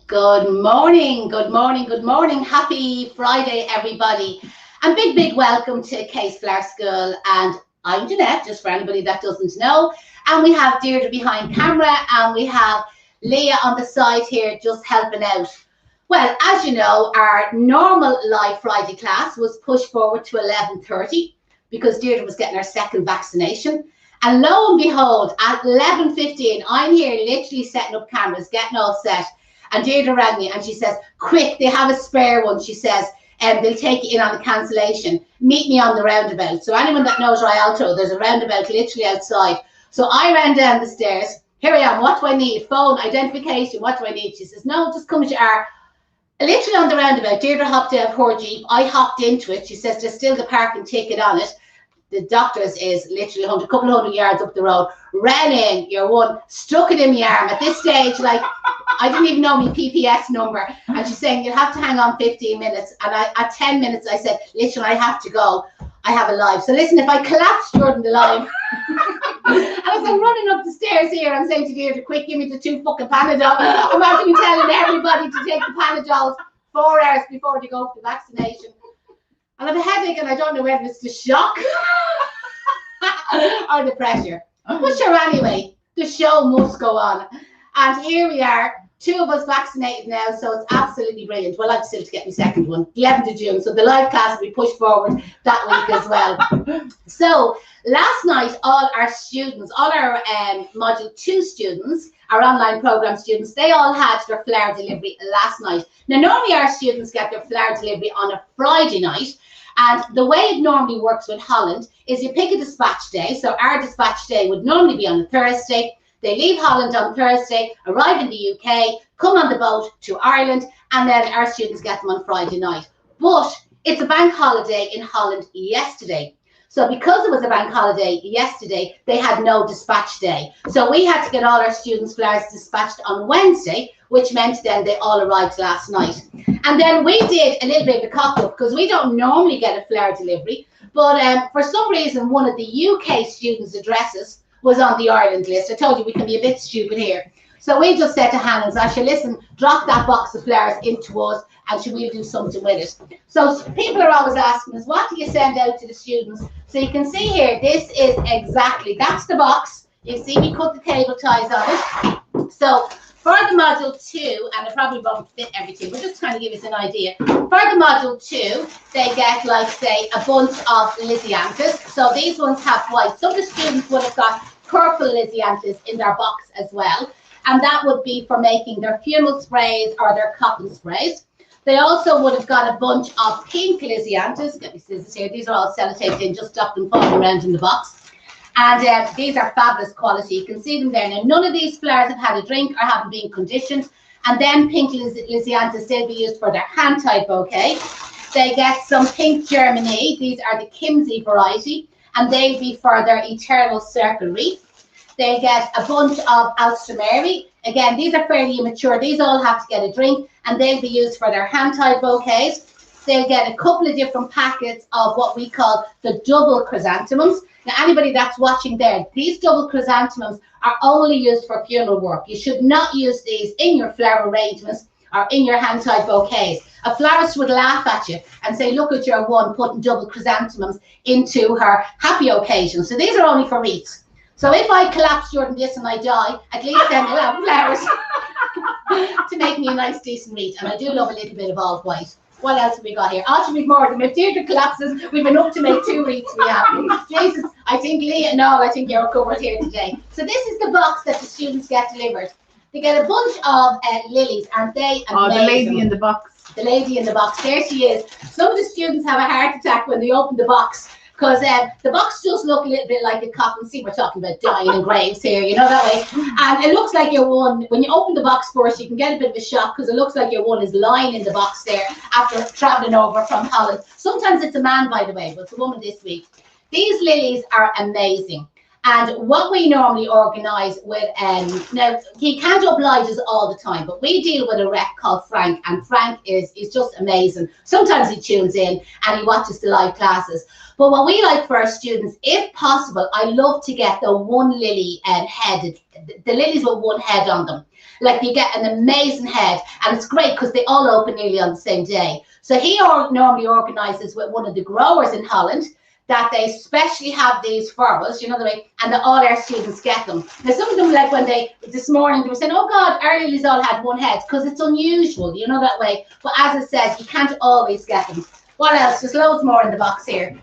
Good morning, good morning, good morning. Happy Friday, everybody. And big welcome to Case Flower School. And I'm Janette, just for anybody that doesn't know. And we have Deirdre behind camera and we have Leah on the side here just helping out. Well, as you know, our normal live Friday class was pushed forward to 11:30 because Deirdre was getting her second vaccination. And lo and behold, at 11:15, I'm here literally setting up cameras, getting all set. And Deirdre rang me and she says, quick, they have a spare one. She says, and they'll take it in on the cancellation. Meet me on the roundabout. So anyone that knows Rialto, there's a roundabout literally outside. So I ran down the stairs. Here I am. What do I need? Phone, identification. What do I need? She says, no, just come as you are. Literally on the roundabout. Deirdre hopped out of her Jeep. I hopped into it. She says, there's still the parking ticket on it. The doctor's is literally a couple of hundred yards up the road. Ran in, you're one, stuck it in my arm. At this stage, like, I didn't even know my PPS number. And she's saying, you'll have to hang on 15 minutes. And at 10 minutes, I said, listen, I have to go. I have a live. So listen, if I collapse during the live, and as I'm running up the stairs here, I'm saying to Deirdre, quick, give me the 2 fucking Panadol. I'm actually telling everybody to take the Panadols 4 hours before they go for the vaccination. And I have a headache and I don't know whether it's the shock or the pressure. But sure, anyway, the show must go on. And here we are, 2 of us vaccinated now, so it's absolutely brilliant. Well, I'm still to get my second one, 11th of June. So the live class will be pushed forward that week as well. So last night, all our students, all our Module 2 students, our online program students, they all had their flower delivery last night. Now, normally our students get their flower delivery on a Friday night. And the way it normally works with Holland is you pick a dispatch day. So our dispatch day would normally be on a Thursday. They leave Holland on Thursday, arrive in the UK, come on the boat to Ireland, and then our students get them on Friday night. But it's a bank holiday in Holland yesterday. So because it was a bank holiday yesterday, they had no dispatch day. So we had to get all our students' flowers dispatched on Wednesday, which meant then they all arrived last night. And then we did a little bit of a cock-up because we don't normally get a flower delivery. But for some reason, one of the UK students' addresses was on the Ireland list. I told you we can be a bit stupid here. So we just said to Hannah, Sasha, listen, drop that box of flowers into us and we'll do something with it. So people are always asking us, what do you send out to the students? So you can see here, this is exactly, that's the box. You see we cut the cable ties on it. So for the Module 2, and I probably won't fit everything, but just trying to give us an idea. For the Module 2, they get, like, say, a bunch of Lysianthus. So these ones have white. Some of the students would have got purple Lysianthus in their box as well. And that would be for making their funeral sprays or their cotton sprays. They also would have got a bunch of pink Lysianthus. Get me scissors here. These are all sellotaped in, just stop them falling around in the box. And these are fabulous quality. You can see them there. Now, none of these flowers have had a drink or haven't been conditioned. And then pink Lysianthus, they'll be used for their hand-tied bouquet. They get some pink Germany. These are the Kimsey variety. And they'll be for their eternal circle wreath. They get a bunch of Alstomeri. Again, these are fairly immature. These all have to get a drink. And they'll be used for their hand-tied bouquets. They'll get a couple of different packets of what we call the double chrysanthemums. Now, anybody that's watching there, these double chrysanthemums are only used for funeral work. You should not use these in your flower arrangements or in your hand-tied bouquets. A florist would laugh at you and say, look at your one putting double chrysanthemums into her happy occasion. So these are only for wreaths. So if I collapse during this and I die, at least then we'll have flowers to make me a nice, decent wreath. And I do love a little bit of all white. What else have we got here? Should be more of them. If Deirdre collapses, we've been up to make 2 wreaths. We have. Jesus, I think Leah, no, I think you're covered here today. So this is the box that the students get delivered. They get a bunch of lilies, aren't they? Amazing. Oh, the lady in the box. The lady in the box. There she is. Some of the students have a heart attack when they open the box. Because the box does look a little bit like a coffin. See, we're talking about dying in graves here, you know, that way. And it looks like your one, when you open the box first, you can get a bit of a shock because it looks like your one is lying in the box there after traveling over from Holland. Sometimes it's a man, by the way, but it's a woman this week. These lilies are amazing. And what we normally organise with, now he can't oblige us all the time, but we deal with a rep called Frank, and Frank is just amazing. Sometimes he tunes in and he watches the live classes. But what we like for our students, if possible, I love to get the one lily head, the lilies with one head on them. Like you get an amazing head, and it's great because they all open nearly on the same day. So he normally organises with one of the growers in Holland that they specially have these for us, you know the way, and that all our students get them. Now some of them, like when this morning they were saying, oh God, our lilies all had one head, because it's unusual, you know that way. But as I said, you can't always get them. What else? There's loads more in the box here.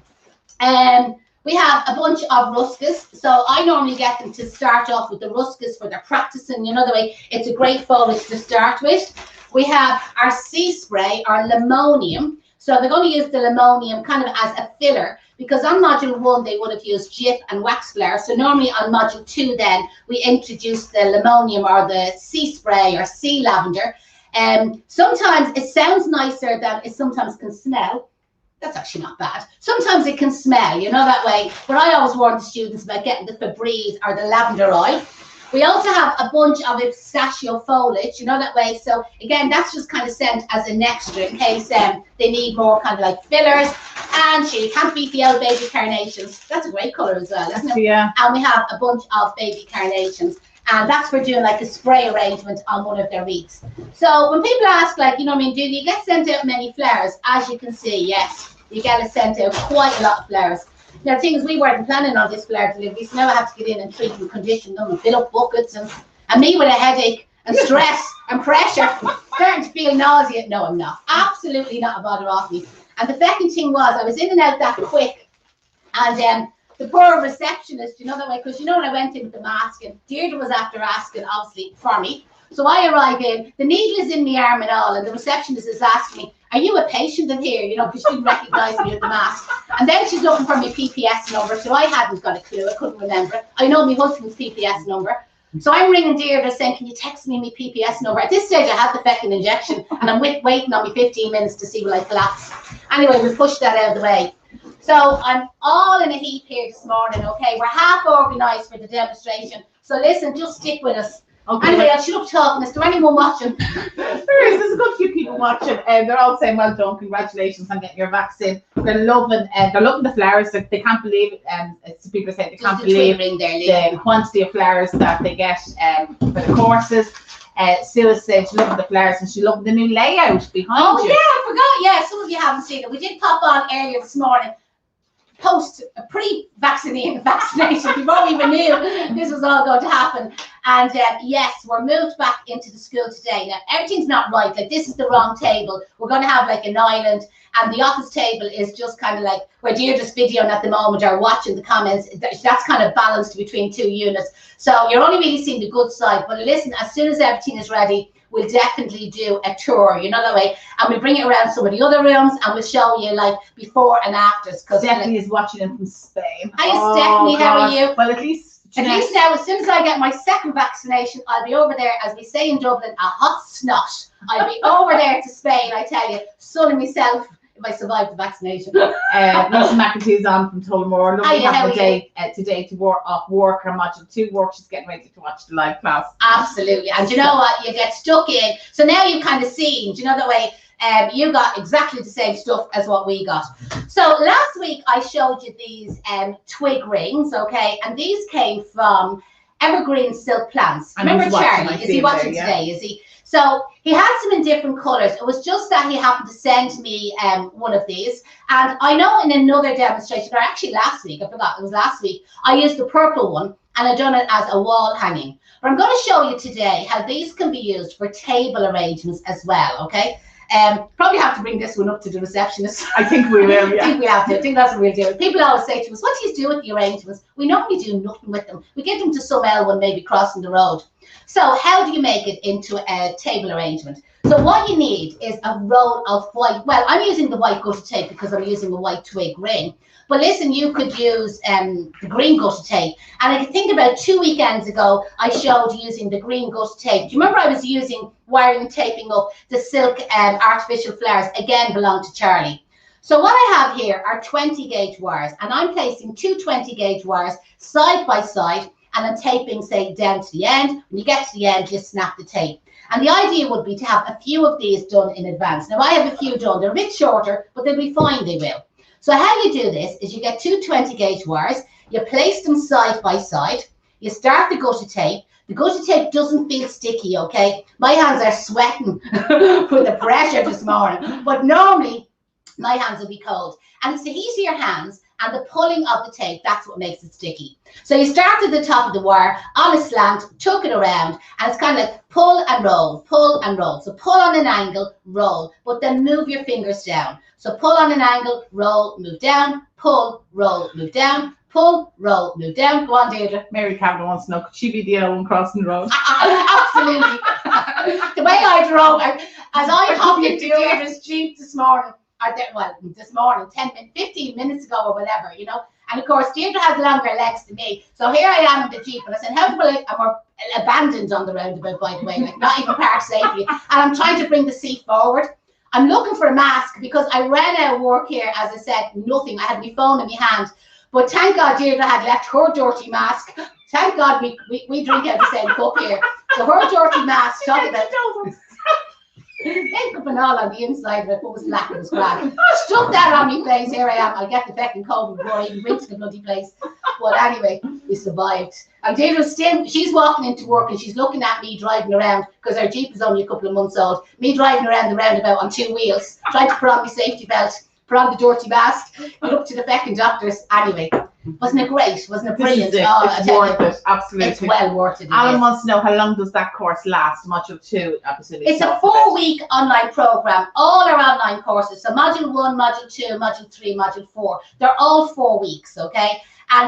We have a bunch of ruscas. So I normally get them to start off with the ruscas for their practicing, you know the way. It's a great foliage to start with. We have our sea spray, our limonium. So they're going to use the limonium kind of as a filler, because on module 1 they would have used gyp and wax flower. So normally on module 2 then we introduce the limonium or the sea spray or sea lavender. Sometimes it sounds nicer than it sometimes can smell. That's actually not bad. Sometimes it can smell, you know that way. But I always warn the students about getting the Febreze or the lavender oil. We also have a bunch of pistachio foliage, you know that way. So again, that's just kind of sent as an extra in case they need more kind of like fillers. And you can't beat the old baby carnations. That's a great colour as well, isn't it? Yeah. And we have a bunch of baby carnations. And that's for doing like a spray arrangement on one of their wreaths. So when people ask, like, you know what I mean, do you get sent out many flowers? As you can see, yes. You get sent out quite a lot of flowers. Now, the thing is, we weren't planning on this flower delivery, so now I have to get in and treat and condition them and fill up buckets, and me with a headache and stress and pressure, starting to feel nausea. No, I'm not. Absolutely not a bother off me. And the second thing was, I was in and out that quick, and the poor receptionist, you know that way, because you know when I went in with the mask, and Deirdre was after asking, obviously, for me. So I arrive in, the needle is in my arm and all, and the receptionist is asking me, are you a patient in here? You know, because she didn't recognise me with the mask. And then she's looking for my PPS number, so I hadn't got a clue. I couldn't remember it. I know my husband's PPS number. So I'm ringing Deirdre saying, can you text me my PPS number? At this stage, I had the fucking injection, and I'm waiting on me 15 minutes to see will I collapse. Anyway, we pushed that out of the way. So I'm all in a heap here this morning, okay? We're half organised for the demonstration. So listen, just stick with us. Okay. Anyway, I should have talking. Is there anyone watching? There's a good few people watching, and they're all saying, well done, congratulations on getting your vaccine. They're loving the flowers. They can't believe it. People say they can't believe the quantity of flowers that they get for the courses. Sue said she loved the flowers, and she loved the new layout behind you. Oh yeah, I forgot. Yeah, some of you haven't seen it. We did pop on earlier this morning, post vaccination before we even knew this was all going to happen. And yes, we're moved back into the school today. Now everything's not right. Like, this is the wrong table. We're going to have like an island, and the office table is just kind of like where Deirdre's videoing at the moment or watching the comments. That's kind of balanced between two units. So you're only really seeing the good side. But listen, as soon as everything is ready, we'll definitely do a tour, you know that way, and we'll bring it around some of the other rooms, and we'll show you like before and afters. Because Stephanie is watching them from Spain. Hi Stephanie, how are you? Well, at least now, as soon as I get my second vaccination, I'll be over there, as we say in Dublin, a hot snot. I'll be over there to Spain, I tell you, sunning myself if I survive the vaccination. Lisa McAtee's on from Tullamore. Lovely to have a day today to off work or module 2 work. She's getting ready to watch the live class. Absolutely. And you know what? You get stuck in. So now you've kind of seen, do you know the way? You got exactly the same stuff as what we got. So last week I showed you these twig rings, okay? And these came from Evergreen Silk Plants. Remember Charlie? Is he watching today? Is he? So he had some in different colours. It was just that he happened to send me one of these. And I know in another demonstration, or actually last week, I forgot, it was last week, I used the purple one, and I done it as a wall hanging. But I'm going to show you today how these can be used for table arrangements as well, okay? Probably have to bring this one up to the receptionist. I think we will, yeah. I think we have to. I think that's what we'll do. People always say to us, what do you do with the arrangements? We normally do nothing with them. We give them to some L1 maybe crossing the road. So how do you make it into a table arrangement? So what you need is a roll of white, well, I'm using the white gutter tape because I'm using a white twig ring. But listen, you could use the green gutter tape. And I think about 2 weekends ago, I showed using the green gutter tape. Do you remember I was using wiring and taping up the silk artificial flowers? Again, belong to Charlie. So what I have here are 20 gauge wires, and I'm placing two 20 gauge wires side by side, and I'm taping, say, down to the end. When you get to the end, you snap the tape. And the idea would be to have a few of these done in advance. Now, I have a few done. They're a bit shorter, but they'll be fine, they will. So how you do this is you get two 20 gauge wires, you place them side by side, you start the gutter tape. The gutter tape doesn't feel sticky, okay? My hands are sweating with the pressure this morning, but normally my hands will be cold. And it's the heat of your hands and the pulling of the tape, that's what makes it sticky. So you start at the top of the wire on a slant, tuck it around, and it's kind of like pull and roll, pull and roll. So pull on an angle, roll, but then move your fingers down. So pull on an angle, roll, move down, pull, roll, move down, pull, roll, move down. Go on, Deirdre. Mary Cameron wants to know, could she be the other one crossing the road? Absolutely. The way I drove, as I hopped into Deirdre's Jeep this morning, this morning, 15 minutes ago or whatever, you know. And of course, Deirdre has longer legs than me. So here I am in the Jeep, and I said, how do I, and we're abandoned on the roundabout, by the way, like not even parked safely. And I'm trying to bring the seat forward. I'm looking for a mask because I ran out of work here, as I said, nothing. I had my phone in my hand. But thank God Deirdre had left her dirty mask. Thank God we drink out the same cup here. So her dirty mask, talk about makeup and all on the inside of it, but was black and was grand. Stuck that on me face, here I am. I'll get the fucking COVID before I even went to the bloody place. But anyway, we survived. And Deirdre's still, she's walking into work and she's looking at me driving around, because our Jeep is only a couple of months old. Me driving around the roundabout on 2 wheels, trying to put on my safety belt, put on the dirty mask, get up to the fucking doctors. Anyway, wasn't it great? Wasn't it brilliant? It's worth it, absolutely. It's well worth it. Alan wants to know, how long does that course last? Module 2, absolutely. It's a 4-week online program. All our online courses. So module 1, module 2, module 3, module 4. They're all 4 weeks, okay?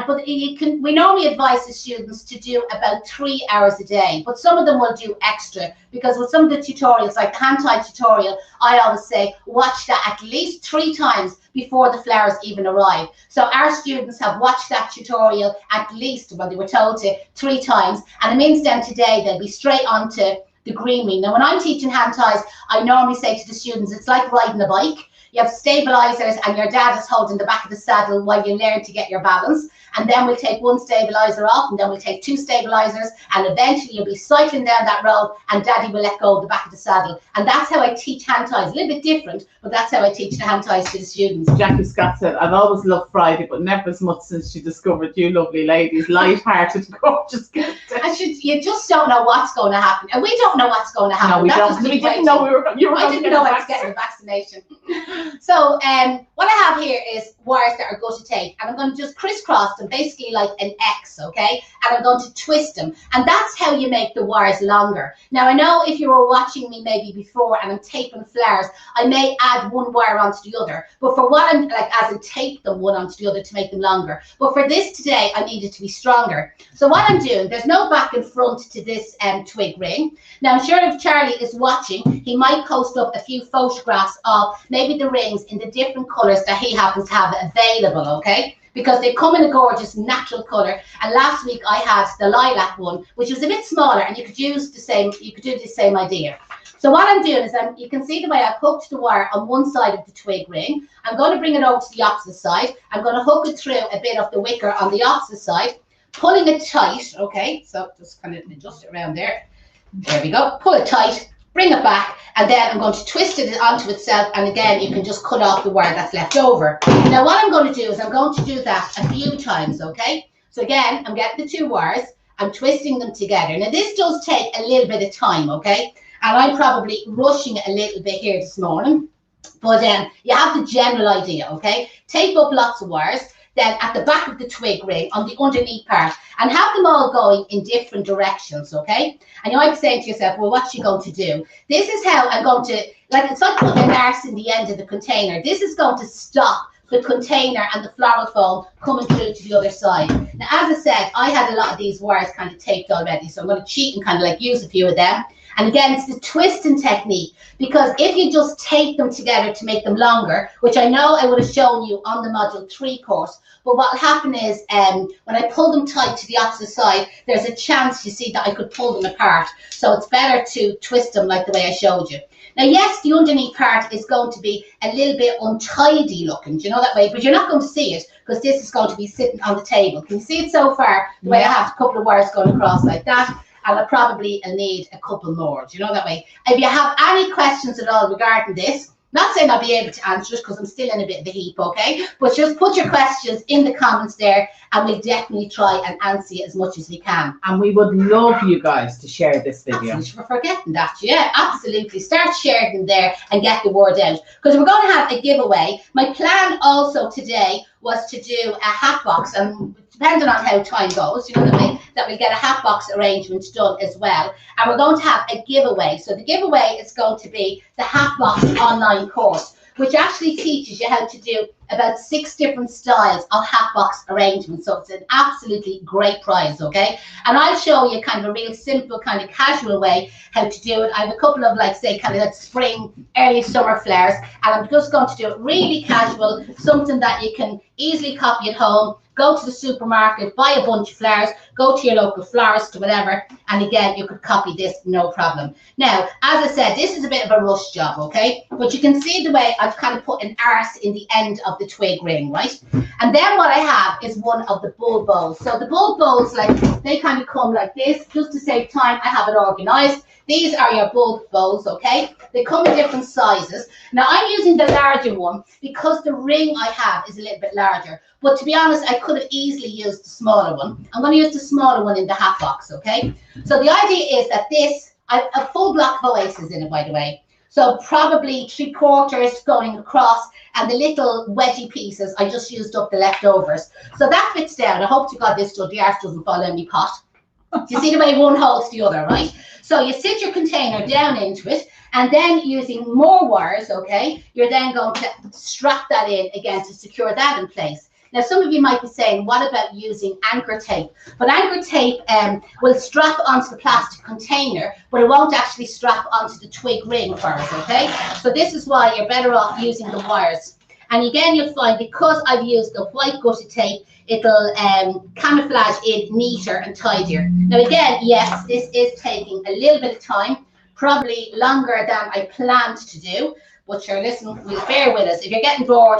But we normally advise the students to do about 3 hours a day, but some of them will do extra, because with some of the tutorials, like the hand-tied tutorial, I always say watch that at least 3 times before the flowers even arrive. So our students have watched that tutorial at least, well, they were told to, 3 times, and it means then today they'll be straight on to the greenery. Now when I'm teaching hand ties, I normally say to the students, it's like riding a bike. You have stabilizers and your dad is holding the back of the saddle while you learn to get your balance. And then we'll take 1 stabilizer off, and then we'll take 2 stabilizers, and eventually you'll be cycling down that road and daddy will let go of the back of the saddle. And that's how I teach hand ties. A little bit different, but that's how I teach the hand ties to the students. Jackie Scott said, I've always loved Friday, but never as much since she discovered you lovely ladies. Light-hearted, gorgeous. You just don't know what's going to happen. And we don't know what's going to happen. No, we don't. We didn't know I didn't know I was getting a vaccination. So what I have here is wires that are gutter tape, and I'm going to just crisscross them, basically like an X, okay? And I'm going to twist them, and that's how you make the wires longer. Now I know if you were watching me maybe before and I'm taping flowers, I may add 1 wire onto the other, but for what I'm like, as I tape them one onto the other to make them longer. But for this today, I need it to be stronger. So what I'm doing, there's no back and front to this twig ring. Now I'm sure if Charlie is watching, he might post up a few photographs of maybe the rings in the different colors that he happens to have available, okay? Because they come in a gorgeous natural color. And last week I had the lilac one, which was a bit smaller, and you could use the same, you could do the same idea. So what I'm doing is you can see the way I've hooked the wire on one side of the twig ring. I'm going to bring it over to the opposite side. I'm going to hook it through a bit of the wicker on the opposite side, pulling it tight, okay? So just kind of adjust it around there. There we go. Pull it tight, bring it back, and then I'm going to twist it onto itself, and again you can just cut off the wire that's left over. Now what I'm going to do is I'm going to do that a few times, okay? So again, I'm getting the 2 wires, I'm twisting them together. Now this does take a little bit of time, okay? And I'm probably rushing it a little bit here this morning, but you have the general idea, okay? Tape up lots of wires, then at the back of the twig ring on the underneath part, and have them all going in different directions, okay? And you might be saying to yourself, well, what's she going to do? This is how I'm going to, like, it's like putting an arse in the end of the container. This is going to stop the container and the floral foam coming through to the other side. Now, as I said, I had a lot of these wires kind of taped already, so I'm going to cheat and kind of like use a few of them. And again, it's the twisting technique, because if you just tape them together to make them longer, which I know I would have shown you on the module 3 course, but what will happen is when I pull them tight to the opposite side, there's a chance, you see, that I could pull them apart. So it's better to twist them like the way I showed you. Now, yes, the underneath part is going to be a little bit untidy looking, do you know that way? But you're not going to see it, because this is going to be sitting on the table. Can you see it so far? The way I have a couple of wires going across like that. And I probably need a couple more, do you know that way? If you have any questions at all regarding this, Not saying I'll be able to answer it because I'm still in a bit of a heap, okay? But just put your questions in the comments there and we'll definitely try and answer you as much as we can. And we would love you guys to share this video. Absolutely, for forgetting that. Yeah, absolutely. Start sharing them there and get the word out. Because we're going to have a giveaway. My plan also today was to do a hat box, and depending on how time goes, you know what I mean, that we'll get a hat box arrangement done as well. And we're going to have a giveaway. So the giveaway is going to be the hat box online course, which actually teaches you how to do about 6 different styles of hat box arrangements. So it's an absolutely great prize, okay? And I'll show you kind of a real simple, kind of casual way how to do it. I have a couple of, like, say, kind of like spring, early summer flowers, and I'm just going to do it really casual, something that you can easily copy at home. Go to the supermarket, buy a bunch of flowers, go to your local florist or whatever, and again, you could copy this, no problem. Now, as I said, this is a bit of a rush job, okay? But you can see the way I've kind of put an arse in the end of the twig ring, right? And then what I have is one of the bulb bows. So the bulb bows, like, they kind of come like this. Just to save time, I have it organized. These are your bulb bows, okay? They come in different sizes. Now, I'm using the larger one because the ring I have is a little bit larger. But to be honest, I could have easily used the smaller one. I'm going to use the smaller one in the hat box, okay? So the idea is that this, I have a full block of oasis in it, by the way. So probably 3/4 going across, and the little wedgy pieces, I just used up the leftovers. So that fits down. I hope to God this the arse doesn't fall in my pot. You see the way one holds the other, right? So you sit your container down into it, and then using more wires, okay, you're then going to strap that in again to secure that in place. Now, some of you might be saying, what about using anchor tape? But anchor tape will strap onto the plastic container, but it won't actually strap onto the twig ring for us, okay? So this is why you're better off using the wires. And again, you'll find because I've used the white gutted tape, it'll camouflage it neater and tidier. Now again, yes, this is taking a little bit of time, probably longer than I planned to do, but sure, listen, we'll bear with us. If you're getting bored,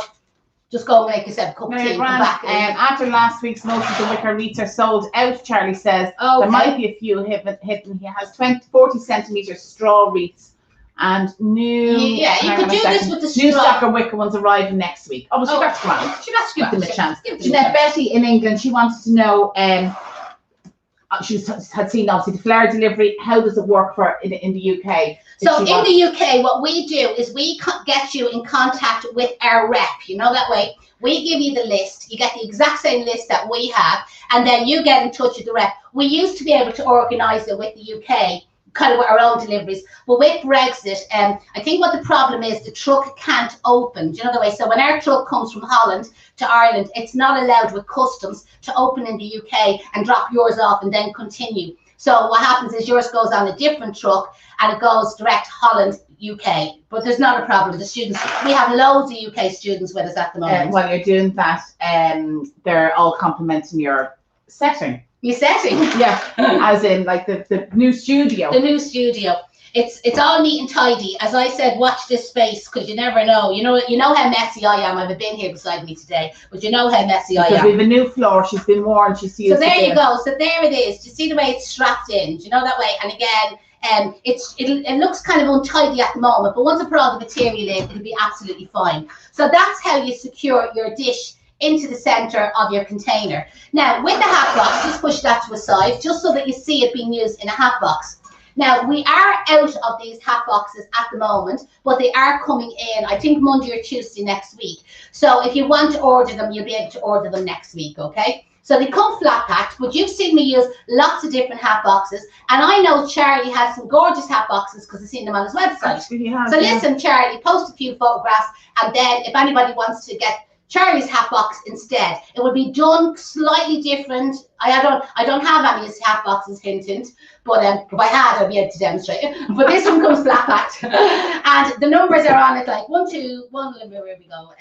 just go and make yourself a cup of tea and come back. After last week's, most of the wicker wreaths are sold out, Charlie says. Okay. There might be a few hidden. He has 40 centimetre straw wreaths and new. Yeah, you could do this with the straw. New stock of wicker ones arriving next week. Oh, well, that's grand. She has to give them a chance. Now, Betty in England, she wants to know. She had seen obviously the flower delivery. How does it work for in the UK? So in the UK, what we do is we get you in contact with our rep. You know, that way we give you the list. You get the exact same list that we have, and then you get in touch with the rep. We used to be able to organise it with the UK, kind of with our own deliveries, but with Brexit, I think what the problem is, the truck can't open. Do you know the way? So when our truck comes from Holland to Ireland, it's not allowed with customs to open in the UK and drop yours off and then continue. So what happens is yours goes on a different truck and it goes direct Holland, UK. But there's not a problem. The students, we have loads of UK students with us at the moment. While you're doing that, they're all complimenting your setting. Your setting? Yeah, as in like the new studio. The new studio. It's all neat and tidy. As I said, watch this space because you never know. You know how messy I am. I've been here beside me today, but you know how messy I am. Because we have a new floor. She's been worn. She's used. So there you go. So there it is. Do you see the way it's strapped in? Do you know that way? And again, it looks kind of untidy at the moment, but once I put all the material in, it'll be absolutely fine. So that's how you secure your dish into the center of your container. Now with the hat box, just push that to a side just so that you see it being used in a hat box. Now we are out of these hat boxes at the moment, but they are coming in, I think Monday or Tuesday next week. So if you want to order them, you'll be able to order them next week, okay? So they come flat packed, but you've seen me use lots of different hat boxes. And I know Charlie has some gorgeous hat boxes because I've seen them on his website. So listen, Charlie, post a few photographs, and then if anybody wants to get Charlie's hat box instead, it would be done slightly different. I don't have any of his hat boxes, hint, but if I had, I'd be able to demonstrate it. But this one comes flat packed, and the numbers are on it like 1, 2, 1. Where we go?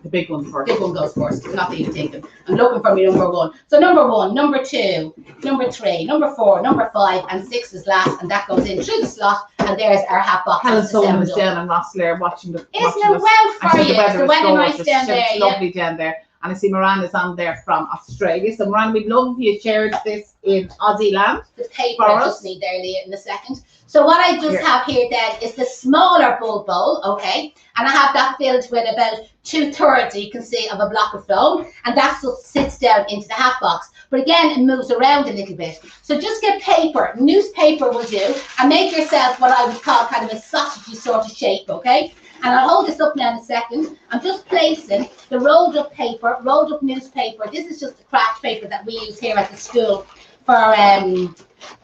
The big one first. Big one goes first. Not that you've taken. I'm looking for my number 1. So number 1, number 2, number 3, number 4, number 5, and 6 is last, and that goes in through the slot. And there's our hat box. Helen Sullivan was down in Rosslare watching the. Isn't it well for you? It's the weather nice down there. It's lovely down there. And I see Miranda's on there from Australia. So Miranda, we'd love if you shared this in Aussie land. The paper I just need there, Leah, in a second. So what I just have here then is the smaller bulb bowl, okay? And I have that filled with about 2/3, you can see, of a block of foam. And that just sits down into the hat box. But again, it moves around a little bit. So just get paper, newspaper will do, and make yourself what I would call kind of a sausagey sort of shape, okay? And I'll hold this up now in a second. I'm just placing the rolled up paper, rolled up newspaper. This is just the craft paper that we use here at the school for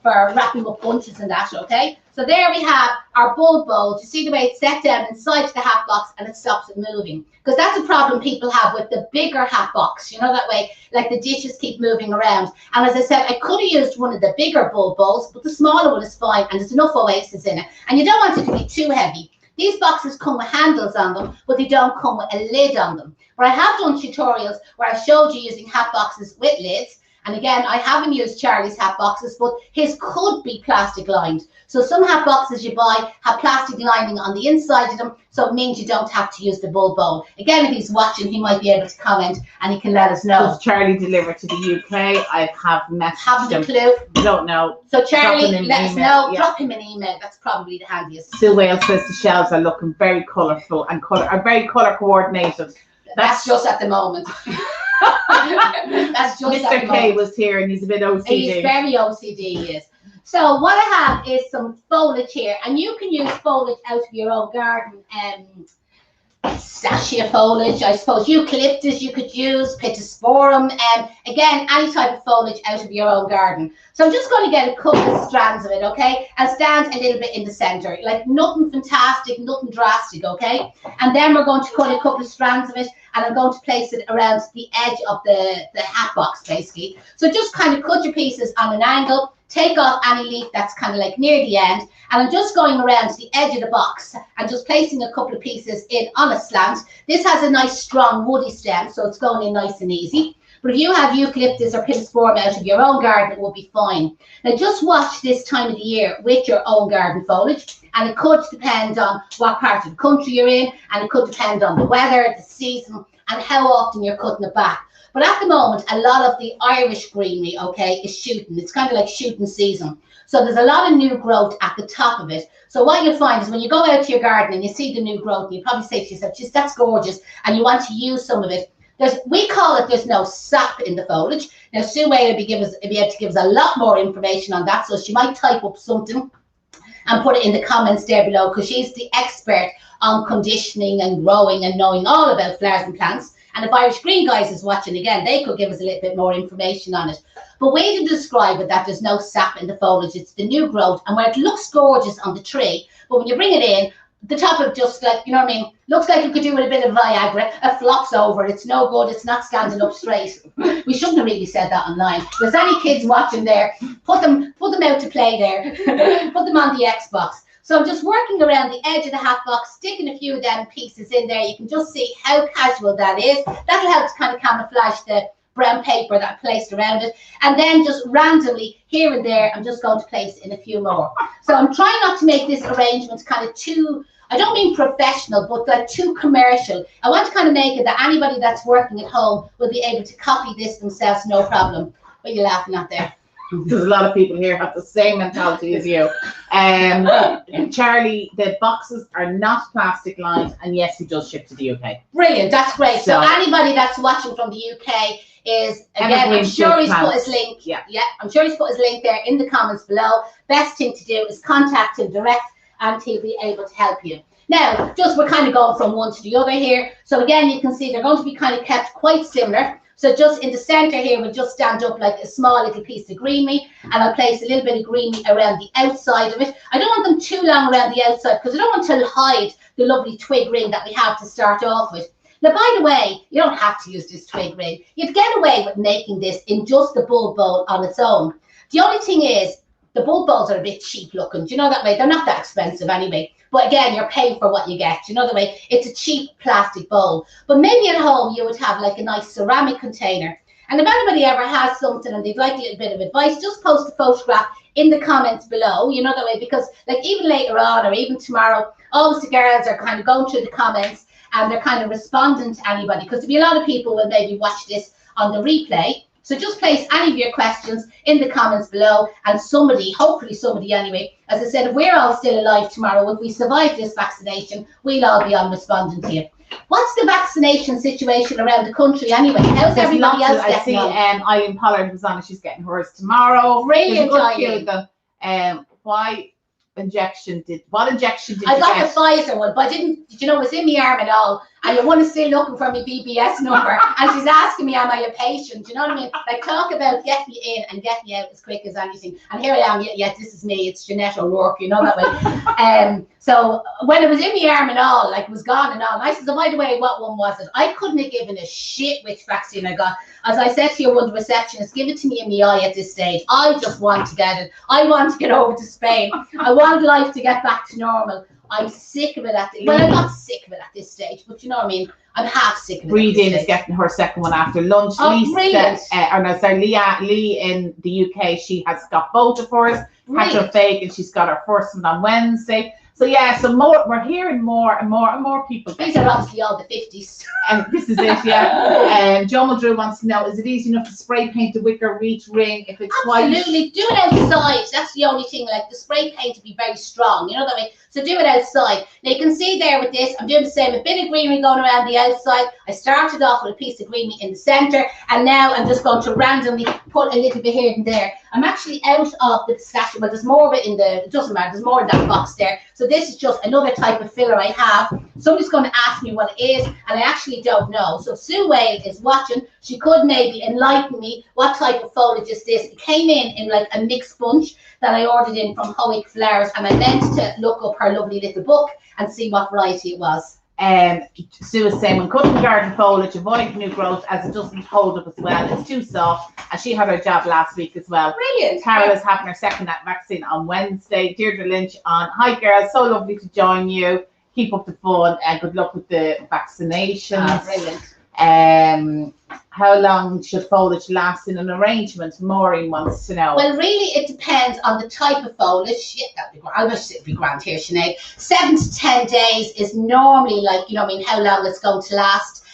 wrapping up bunches and that, okay? So there we have our bulb bowl. You see the way it's set down inside the hat box and it stops it moving. Because that's a problem people have with the bigger hat box, you know, that way, like the dishes keep moving around. And as I said, I could have used one of the bigger bulb bowls, but the smaller one is fine and there's enough oasis in it. And you don't want it to be too heavy. These boxes come with handles on them, but they don't come with a lid on them. But I have done tutorials where I've showed you using hat boxes with lids. And again, I haven't used Charlie's hat boxes, but his could be plastic lined. So some hat boxes you buy have plastic lining on the inside of them, so it means you don't have to use the bulb bowl. Again, if he's watching, he might be able to comment and he can let us know. Does Charlie deliver to the UK? I have messaged him. Haven't a clue. Don't know. So Charlie, let us know. Yeah. Drop him an email. That's probably the handiest. Sue Wales says the shelves are looking very colourful and are very colour coordinated. That's just at the moment. That's just Mr. K was here and he's a bit OCD. He's very OCD, he is. So what I have is some foliage here, and you can use foliage out of your own garden. Stassia foliage, I suppose, eucalyptus you could use, pittosporum, again, any type of foliage out of your own garden. So I'm just going to get a couple of strands of it, okay, and stand a little bit in the center, like nothing fantastic, nothing drastic, okay, and then we're going to cut a couple of strands of it, and I'm going to place it around the edge of the hat box, basically. So just kind of cut your pieces on an angle, take off any leaf that's kind of like near the end, and I'm just going around to the edge of the box and just placing a couple of pieces in on a slant. This has a nice strong woody stem, so it's going in nice and easy. But if you have eucalyptus or pittosporum out of your own garden, it will be fine. Now just watch this time of the year with your own garden foliage, and it could depend on what part of the country you're in, and it could depend on the weather, the season, and how often you're cutting it back. But at the moment, a lot of the Irish greenery, okay, is shooting. It's kind of like shooting season. So there's a lot of new growth at the top of it. So what you'll find is when you go out to your garden and you see the new growth, and you probably say to yourself, geez, that's gorgeous, and you want to use some of it. We call it, there's no sap in the foliage. Now, Sue Way will be able to give us a lot more information on that. So she might type up something and put it in the comments there below, because she's the expert on conditioning and growing and knowing all about flowers and plants. And if Irish Green Guys is watching again, they could give us a little bit more information on it. But way to describe it, that there's no sap in the foliage, it's the new growth, and where it looks gorgeous on the tree, but when you bring it in, the top of it just like, you know what I mean, looks like you could do with a bit of Viagra, it flops over, it's no good, it's not standing up straight. We shouldn't have really said that online. If there's any kids watching there, put them out to play there. Put them on the Xbox. So I'm just working around the edge of the hat box, sticking a few of them pieces in there. You can just see how casual that is. That'll help to kind of camouflage the brown paper that I placed around it. And then just randomly here and there, I'm just going to place in a few more. So I'm trying not to make this arrangement kind of too, I don't mean professional, but like too commercial. I want to kind of make it that anybody that's working at home will be able to copy this themselves, no problem. What are you laughing at there? There's a lot of people here have the same mentality as you. Charlie, the boxes are not plastic lined, and yes, he does ship to the UK. Brilliant, that's great. So anybody that's watching from the UK is, again, I'm sure he's put his link. Yeah, I'm sure he's put his link there in the comments below. Best thing to do is contact him direct, and he'll be able to help you. Now, just we're kind of going from one to the other here. So again, you can see they're going to be kind of kept quite similar. So just in the center here, we'll just stand up like a small little piece of greenery, and I'll place a little bit of greenery around the outside of it. I don't want them too long around the outside because I don't want to hide the lovely twig ring that we have to start off with. Now, by the way, you don't have to use this twig ring. You'd get away with making this in just the bulb bowl on its own. The only thing is, the bulb bowls are a bit cheap looking. Do you know that way? They're not that expensive anyway. But again, you're paying for what you get. You know the way? It's a cheap plastic bowl. But maybe at home you would have like a nice ceramic container. And if anybody ever has something and they'd like a little bit of advice, just post a photograph in the comments below. You know that way? Because like even later on or even tomorrow, always the girls are kind of going through the comments and they're kind of responding to anybody, because there'll be a lot of people will maybe watch this on the replay. So just place any of your questions in the comments below, and somebody, hopefully somebody anyway, as I said, if we're all still alive tomorrow, if we survive this vaccination, we'll all be on responding to you. What's the vaccination situation around the country anyway? How's everybody else getting on? I see Eileen Pollard was on, and she's getting hers tomorrow. Brilliant, Eileen. What injection did I got the Pfizer one, but I didn't, you know, it was in my arm and all, and your one is still looking for my BBS number, and she's asking me, am I a patient? You know what I mean? Like, talk about get me in and get me out as quick as anything. And here I am, yes, this is me, it's Janette O Rourke, you know that way. So when it was in my arm and all, like, it was gone and all, and I said, oh, by the way, what one was it? I couldn't have given a shit which vaccine I got. As I said to your one receptionist, give it to me in the eye at this stage. I just want to get it. I want to get over to Spain. I want life to get back to normal. I'm sick of it well, I'm not sick of it at this stage, but you know what I mean? I'm half sick of it. Breeding is getting her second one after lunch. Oh, brilliant. Lee in the UK, she has got both of hers. Patrick Fagan, she's got her first one on Wednesday. So yeah, so we're hearing more and more people. These are obviously all the 50s. And this is it, yeah. John Muldrew wants to know, is it easy enough to spray paint the wicker reach ring if it's Absolutely. white? Do it outside. That's the only thing. Like, the spray paint to be very strong, you know that way. So do it outside. Now you can see there with this, I'm doing the same, a bit of greenery going around the outside. I started off with a piece of greenery in the center, and now I'm just going to randomly put a little bit here and there. I'm actually out of the pistachio, but there's more of it in the, it doesn't matter, there's more in that box there. So this is just another type of filler I have. Somebody's going to ask me what it is, and I actually don't know. So Sue Wade is watching. She could maybe enlighten me what type of foliage is this. It came in like a mixed bunch that I ordered in from Howick Flowers, and I meant to look up her lovely little book and see what variety it was. Sue is saying, when cutting garden foliage, avoid new growth as it doesn't hold up as well. It's too soft, and she had her jab last week as well. Brilliant. Carol is having her second vaccine on Wednesday. Deirdre Lynch on, hi girls, so lovely to join you. Keep up the fun and good luck with the vaccinations. Brilliant. How long should foliage last in an arrangement? Maureen wants to know. Well, really, it depends on the type of foliage. Yeah, that'd be grand. I wish it'd be grand here, Sinead. 7 to 10 days is normally, like, you know, I mean, how long it's going to last.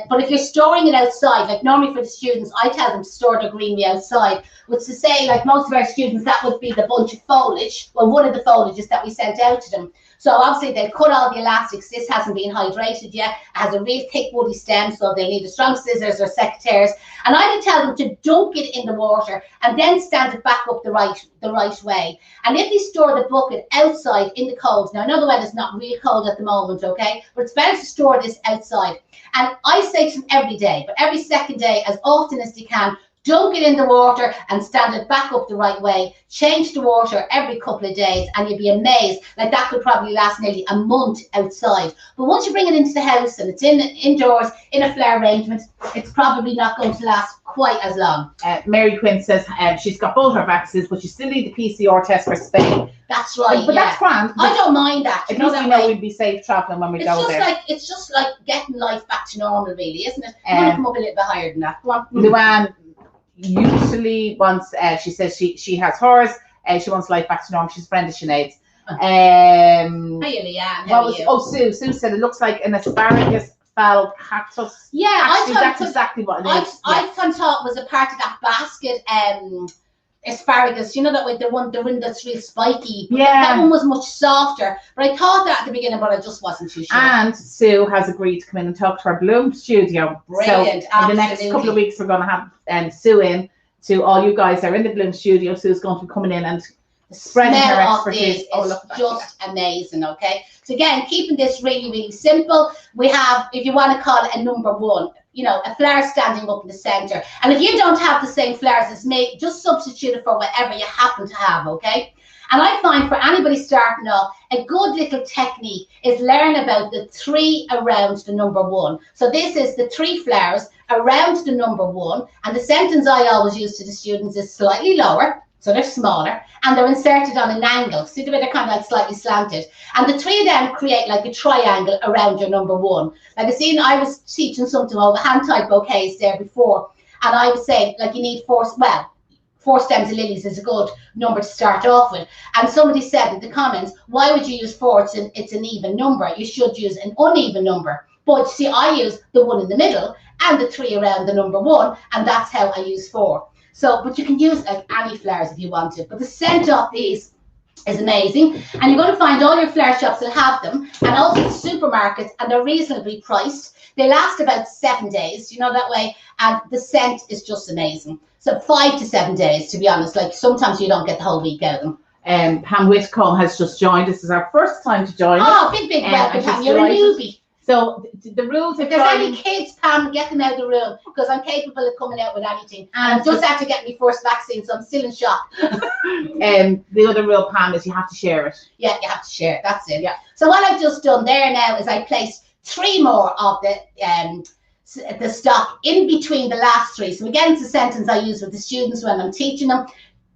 But if you're storing it outside, like normally for the students, I tell them to store their greenery outside, which to say, like most of our students, that would be the bunch of foliage, well, one of the foliages that we sent out to them. So obviously they'll cut all the elastics. This hasn't been hydrated yet. It has a real thick woody stem, so they need a strong scissors or secateurs. And I would tell them to dunk it in the water and then stand it back up the right way. And if you store the bucket outside in the cold, now I know the weather's not real cold at the moment, okay, but it's better to store this outside. And I say to them every day, but every second day, as often as they can, dunk it in the water and stand it back up the right way. Change the water every couple of days, and you'll be amazed. Like, that could probably last nearly a month outside. But once you bring it into the house and it's indoors in a flower arrangement, it's probably not going to last quite as long. Mary Quinn says she's got both her vaccines, but you still need the PCR test for Spain. That's right. But that's grand. I don't mind that. At least we know we'd be safe traveling when we go there. It's just like getting life back to normal, really, isn't it? I'm going to come up a little bit higher than that. Go on. Luann usually wants, she says she has hers, she wants life back to normal. She's a friend of Sinead's. Hi, Leanne. Sue said it looks like an asparagus fall cactus. Yeah, actually, that's exactly what it is. I thought it was a part of that basket asparagus, you know, that with the one that's really spiky. Yeah, that one was much softer, but I thought that at the beginning, but I just wasn't too sure. And Sue has agreed to come in and talk to our Bloom studio. Brilliant. So in the next couple of weeks we're going to have Sue in. To all you guys that are in the Bloom studio, Sue's going to be coming in and spreading her expertise. It's just amazing. Okay, so again, keeping this really, really simple. We have, if you want to call it a number one, you know, a flower standing up in the center. And if you don't have the same flowers as me, just substitute it for whatever you happen to have, okay? And I find for anybody starting off, a good little technique is learn about the 3 around the number 1. So this is the 3 flowers around the number 1. And the sentence I always use to the students is slightly lower, so they're smaller, and they're inserted on an angle. See the way they're kind of like slightly slanted. And the 3 of them create like a triangle around your number 1. Like I was teaching something over hand-tied bouquets there before, and I was saying, like, you need 4 stems of lilies is a good number to start off with. And somebody said in the comments, why would you use 4? It's an even number. You should use an uneven number. But see, I use the one in the middle and the 3 around the number 1, and that's how I use 4. So, but you can use like any flowers if you want to. But the scent of these is amazing, and you're going to find all your flower shops will have them, and also supermarkets, and they're reasonably priced. They last about 7 days, you know, that way, and the scent is just amazing. So 5 to 7 days, to be honest. Like sometimes you don't get the whole week out of them. Pam Whitcomb has just joined. This is our first time to join. Oh, big welcome, Pam. You're a newbie. So the rules are. If there's any kids, Pam, get them out of the room, because I'm capable of coming out with anything. And I'm just after getting my first vaccine, so I'm still in shock. The other rule, Pam, is you have to share it. Yeah, you have to share it. That's it. Yeah. So what I've just done there now is I placed 3 more of the stock in between the last 3. So again, it's a sentence I use with the students when I'm teaching them.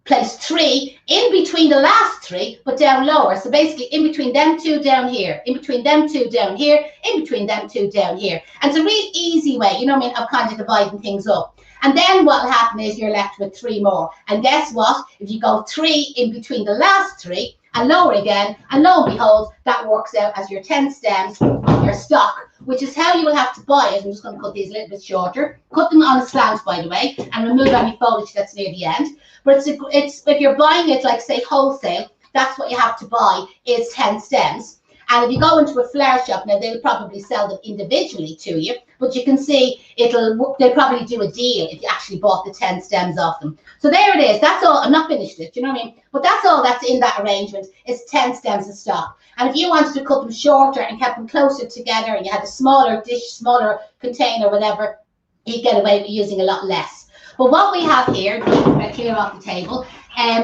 Place 3 in between the last 3, but down lower. So basically in between them 2 down here, in between them 2 down here, in between them 2 down here. And it's a real easy way, you know what I mean, of kind of dividing things up. And then what will happen is you're left with 3 more. And guess what? If you go 3 in between the last 3 and lower again, and lo and behold, that works out as your 10 stems on your stock, which is how you will have to buy it. I'm just going to cut these a little bit shorter. Cut them on a slant, by the way, and remove any foliage that's near the end. But it's if you're buying it, like say wholesale, that's what you have to buy is 10 stems. And if you go into a flower shop, now they'll probably sell them individually to you, but you can see they'll probably do a deal if you actually bought the 10 stems off them. So there it is. That's all. I'm not finished it, you know what I mean? But that's all that's in that arrangement is 10 stems of stock. And if you wanted to cut them shorter and kept them closer together, and you had a smaller dish, smaller container, whatever, you'd get away with using a lot less. But what we have here, clear off the table,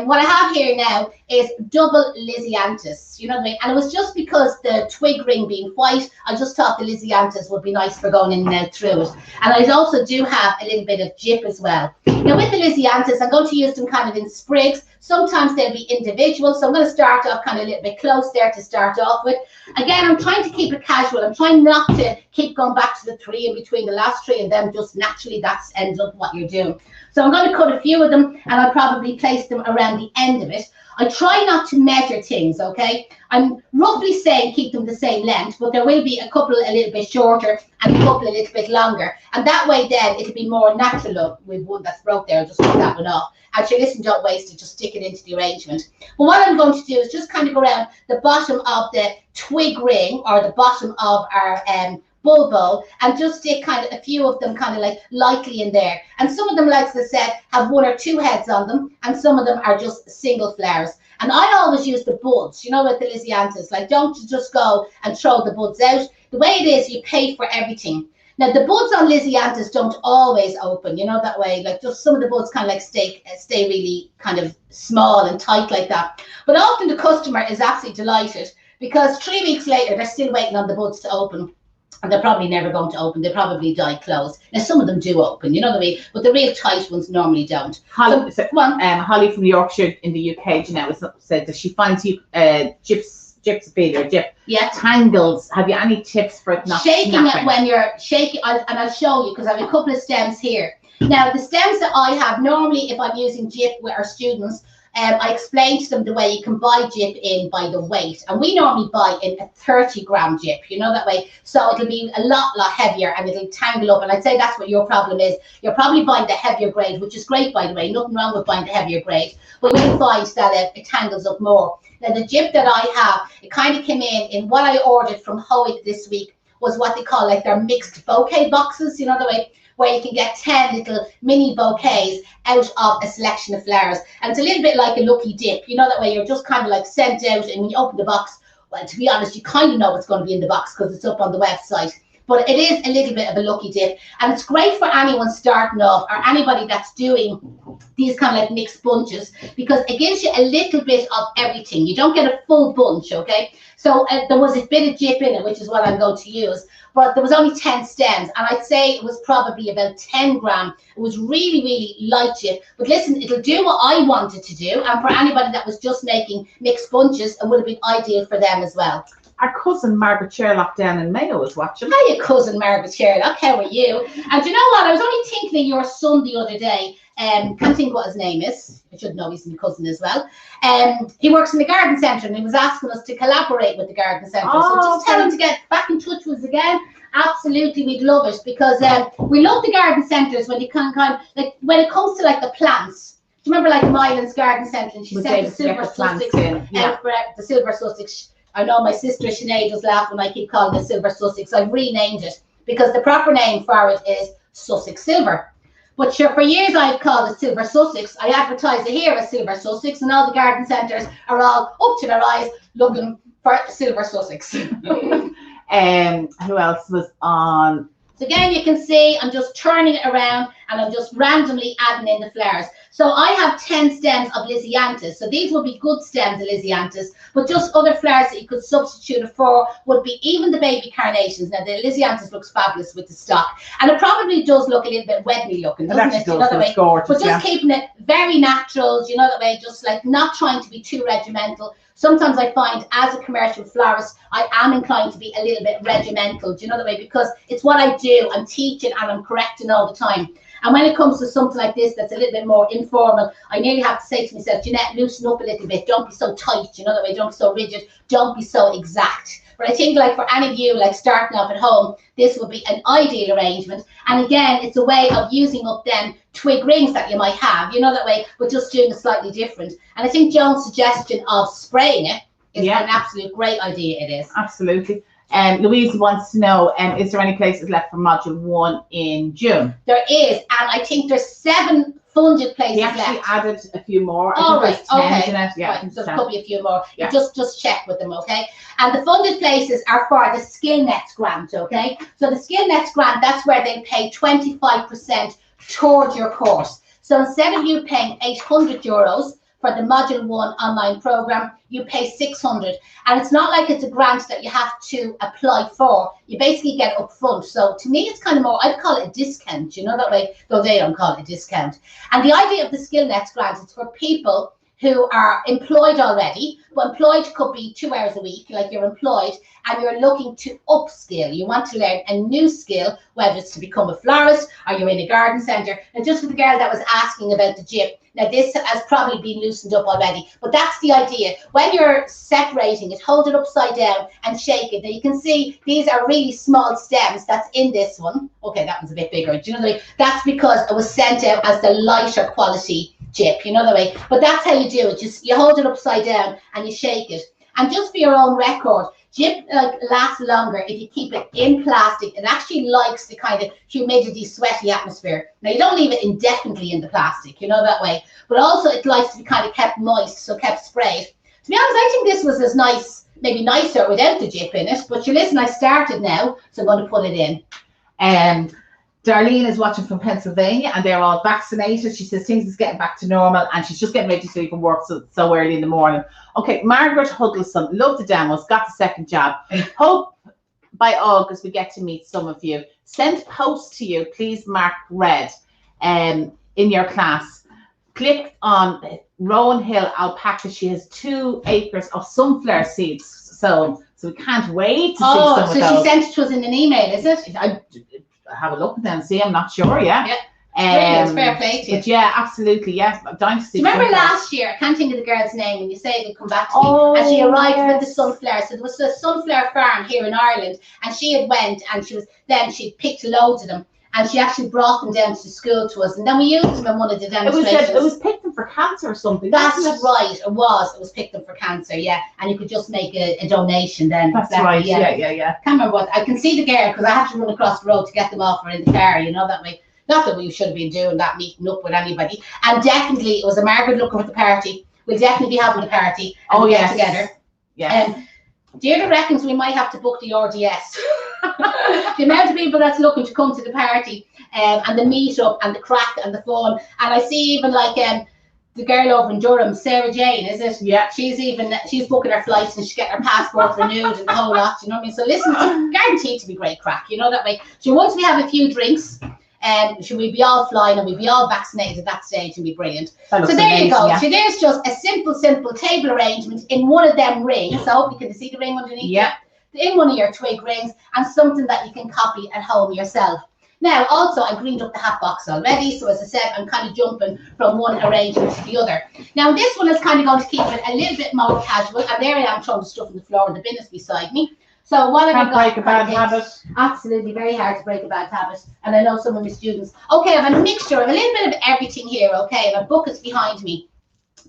what I have here now is double Lysianthus, you know what I mean? And it was just because the twig ring being white, I just thought the Lysianthus would be nice for going in and out through it. And I also do have a little bit of gyp as well. Now with the Lysianthus, I'm going to use them kind of in sprigs. Sometimes they'll be individual, so I'm going to start off kind of a little bit close there to start off with. Again, I'm trying to keep it casual. I'm trying not to keep going back to the 3 in between the last 3 and then just naturally that's ends up what you're doing. So I'm going to cut a few of them and I'll probably place them around the end of it. I try not to measure things, okay? I'm roughly saying keep them the same length, but there will be a couple a little bit shorter and a couple a little bit longer. And that way then it'll be more natural. Look, with one that's broke there, I'll just cut that one off. Actually, listen, don't waste it, just stick it into the arrangement. But what I'm going to do is just kind of go around the bottom of the twig ring or the bottom of our bulbo and just stick kind of a few of them kind of like lightly in there. And some of them, like I said, have 1 or 2 heads on them, and some of them are just single flowers. And I always use the buds, you know, with the Lysianthus. Like, don't just go and throw the buds out. The way it is, you pay for everything. Now, the buds on Lysianthus don't always open, you know, that way. Like, just some of the buds kind of like stay really kind of small and tight like that. But often the customer is absolutely delighted because 3 weeks later, they're still waiting on the buds to open. And they're probably never going to open. They probably die closed. Now, some of them do open, you know what I mean? But the real tight ones normally don't. Holly, Holly from Yorkshire in the UK, Janelle, said that she finds you tangles. Have you any tips for it not shaking snapping? It when you're shaking, and I'll show you because I have a couple of stems here. Now, the stems that I have, normally if I'm using gyp with our students, I explained to them the way you can buy gyp in by the weight, and we normally buy in a 30-gram gyp, you know, that way, so it'll be a lot heavier and it'll tangle up. And I'd say that's what your problem is. You're probably buying the heavier grade, which is great, by the way, nothing wrong with buying the heavier grade, but you'll find that it tangles up more. Now, the gyp that I have, it kind of came in what I ordered from Howick this week was what they call like their mixed bouquet boxes, you know, the way where you can get 10 little mini bouquets out of a selection of flowers. And it's a little bit like a lucky dip, you know, that way you're just kind of like sent out, and when you open the box, well, to be honest, you kind of know what's going to be in the box because it's up on the website. But it is a little bit of a lucky dip, and it's great for anyone starting off or anybody that's doing these kind of like mixed bunches, because it gives you a little bit of everything. You don't get a full bunch, okay? So there was a bit of gyp in it, which is what I'm going to use. But there was only 10 stems, and I'd say it was probably about 10 gram. It was really, really light gyp. But listen, it'll do what I wanted to do, and for anybody that was just making mixed bunches, it would have been ideal for them as well. Our cousin Margaret Sherlock down in Mayo is watching. Hiya, cousin Margaret Sherlock, how are you? And you know what? I was only thinking of your son the other day. Can't think what his name is. I should know he's my cousin as well. He works in the garden centre, and he was asking us to collaborate with the garden centre. So just tell him to get back in touch with us again. Absolutely, we'd love it because we love the garden centres when you can kind of, like, when it comes to like the plants. Do you remember like Mylan's garden centre, and she sent the silver Sussex out for the silver Sussex. I know my sister Sinead does laugh when I keep calling it silver Sussex. I've renamed it because the proper name for it is Sussex Silver. But sure, for years I've called it Silver Sussex. I advertise it here as Silver Sussex, and all the garden centres are all up to their eyes looking for Silver Sussex. Who else was on? So again, you can see I'm just turning it around and I'm just randomly adding in the flowers. So I have 10 stems of Lysianthus. So these would be good stems of Lysianthus, but just other flowers that you could substitute it for would be even the baby carnations. Now the Lysianthus looks fabulous with the stock, and it probably does look a little bit wedney looking, doesn't it? It's gorgeous, but just keeping it very natural, you know, that way, just like not trying to be too regimental. Sometimes I find as a commercial florist, I am inclined to be a little bit regimental, do you know the way? Because it's what I do. I'm teaching and I'm correcting all the time. And when it comes to something like this that's a little bit more informal, I nearly have to say to myself, Janette, loosen up a little bit. Don't be so tight, you know the way? Don't be so rigid. Don't be so exact. But I think like for any of you like starting off at home, this would be an ideal arrangement. And again, it's a way of using up them twig rings that you might have, you know that way, but just doing it slightly different. And I think Joan's suggestion of spraying it is an absolute great idea. It is. Absolutely. Louise wants to know, is there any places left for module 1 in June? There is, and I think there's 7 funded places left. We actually added a few more. Oh, right, okay. Yeah, right. So there could be a few more. Yeah. Just check with them, okay? And the funded places are for the Skill Nets grant, okay? So the Skill Nets grant, that's where they pay 25% towards your course. So instead of you paying €800 for the Module 1 online program, you pay 600. And it's not like it's a grant that you have to apply for. You basically get it up front. So to me, it's kind of more, I'd call it a discount, you know, that way, though they don't call it a discount. And the idea of the Skill Nets grant is for people who are employed already. Well, employed could be 2 hours a week, like you're employed, and you're looking to upskill. You want to learn a new skill, whether it's to become a florist or you're in a garden centre. And just for the girl that was asking about the jip, now this has probably been loosened up already, but that's the idea. When you're separating it, hold it upside down and shake it. Now you can see these are really small stems that's in this one. Okay, that one's a bit bigger. Do you know the way? That's because it was sent out as the lighter quality jip, you know the way? But that's how you do it. Just you hold it upside down and you shake it. And just for your own record, jip lasts longer if you keep it in plastic. It actually likes the kind of humidity, sweaty atmosphere. Now you don't leave it indefinitely in the plastic, you know, that way. But also it likes to be kind of kept moist, so kept sprayed. To be honest, I think this was as nice, maybe nicer without the jip in it. But you listen, I started now, so I'm going to put it in. Darlene is watching from Pennsylvania, and they're all vaccinated. She says things is getting back to normal, and she's just getting ready so you can work so early in the morning. Okay, Margaret Huddleston, love the demos, got the second job. Hope by August we get to meet some of you. Send posts to you, please mark red in your class. Click on Rowan Hill Alpaca. She has 2 acres of sunflower seeds. So we can't wait to see some of those. So she sent it to us in an email, is it? I have a look at them and see. I'm not sure. Yeah. Brilliant, fair play to you. But yeah, absolutely. Yeah, I'm dying to see. Remember last year? I can't think of the girl's name. When you say they'd come back to me, and she arrived with the sunflower. So there was a sunflower farm here in Ireland, and she had went and she picked loads of them, and she actually brought them down to school to us, and then we used them in one of the demonstrations. It was picked them for cancer or something. That's right. It was picked them for cancer. Yeah, and you could just make a donation then. That's right. Yeah. Can't remember what. I can see the girl because I had to run across the road to get them off her in the car. You know that way. Not that we should have been doing that, meeting up with anybody. And definitely, it was a Margaret looking for the party. We'll definitely be having the party and get together. Yeah. Deirdre reckons we might have to book the RDS. The amount of people that's looking to come to the party and the meet-up and the crack and the fun. And I see even like the girl over in Durham, Sarah Jane, is it? Yeah. She's booking her flights and she's getting her passport renewed and the whole lot, you know what I mean? So listen, it's guaranteed to be great crack, you know that way. So once we have a few drinks, should we be all flying and we'd be all vaccinated at that stage and be brilliant. So there you go. Yeah. So there's just a simple table arrangement in one of them rings. I hope you can see the ring underneath. Yeah. In one of your twig rings, and something that you can copy at home yourself. Now, also, I greened up the hat box already. So as I said, I'm kind of jumping from one arrangement to the other. Now, this one is kind of going to keep it a little bit more casual. And there I am throwing the stuff on the floor and the bin is beside me. So what have Can't I got? break a bad habit. Absolutely, very hard to break a bad habit. And I know some of my students. Okay, I have a mixture of a little bit of everything here. Okay, and my book is behind me.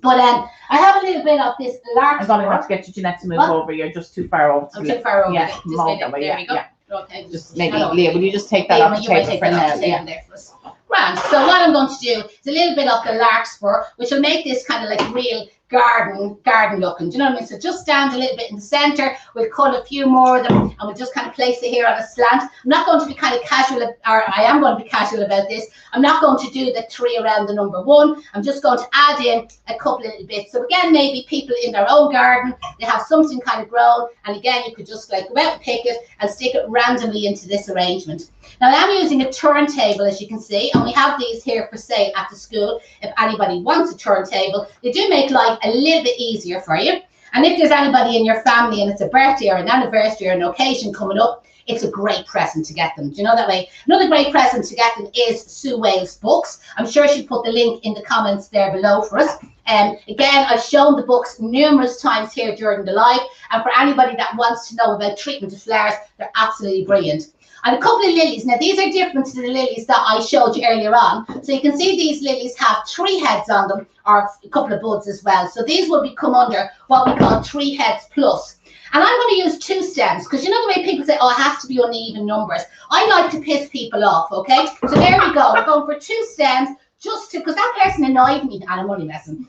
But I have a little bit of this larkspur. I'm going to have to get you, Jeanette, to move over. You're just too far over. I'm too far over. Yeah, There we go. Yeah. Okay. Just maybe, Leah, will you just take that off the table for now? Yeah. Grand. So what I'm going to do is a little bit of the larkspur, which will make this kind of like real garden looking. Do you know what I mean? So just stand a little bit in the center. We'll cut a few more of them, and we'll just kind of place it here on a slant. I'm not going to be kind of casual, or I am going to be casual about this. I'm not going to do the 3 around the number 1. I'm just going to add in a couple of little bits. So again, maybe people in their own garden, they have something kind of grown, and again, you could just like go out and pick it and stick it randomly into this arrangement. Now I am using a turntable, as you can see, and we have these here for sale at the school. If anybody wants a turntable, they do make life a little bit easier for you. And if there's anybody in your family and it's a birthday or an anniversary or an occasion coming up, it's a great present to get them. Do you know that way? Another great present to get them is Sue Wales' books. I'm sure she'll put the link in the comments there below for us. Again, I've shown the books numerous times here during the live, and for anybody that wants to know about treatment of flowers, they're absolutely brilliant. And a couple of lilies. Now, these are different to the lilies that I showed you earlier on. So you can see these lilies have 3 heads on them, or a couple of buds as well. So these will become under what we call 3 heads plus. And I'm going to use 2 stems, because you know the way people say, oh, it has to be uneven numbers. I like to piss people off, okay? So there we go. We're going for 2 stems, just to, because that person annoyed me, and I'm only messing.